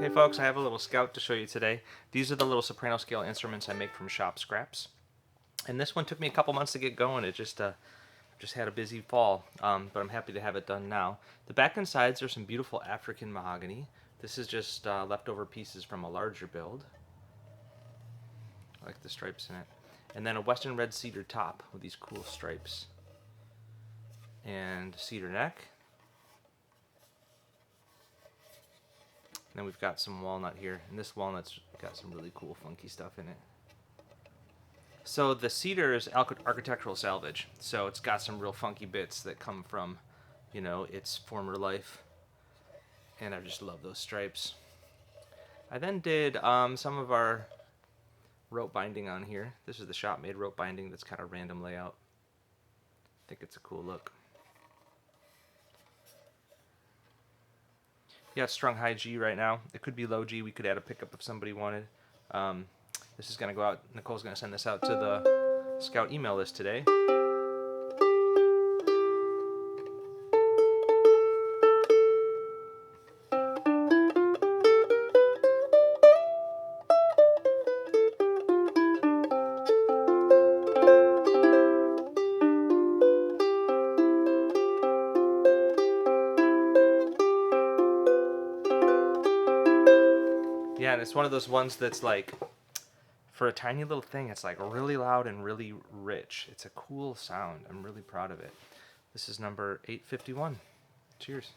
Hey folks, I have a little Scout to show you today. These are the little soprano scale instruments I make from shop scraps. And this one took me a couple months to get going. It just had a busy fall, but I'm happy to have it done now. The back and sides are some beautiful African mahogany. This is just leftover pieces from a larger build. I like the stripes in it. And then a western red cedar top with these cool stripes. And cedar neck. And then we've got some walnut here, and this walnut's got some really cool funky stuff in it. So the cedar is architectural salvage, so it's got some real funky bits that come from, you know, its former life, and I just love those stripes. I then did some of our rope binding on here. This is the shop-made rope binding that's kind of random layout. I think it's a cool look. Yeah, it's strung high G right now. It could be low G. We could add a pickup if somebody wanted. This is going to go out. Nicole's going to send this out to the Scout email list today. Yeah, and it's one of those ones that's like, for a tiny little thing, it's like really loud and really rich. It's a cool sound. I'm really proud of it. This is number 851. Cheers.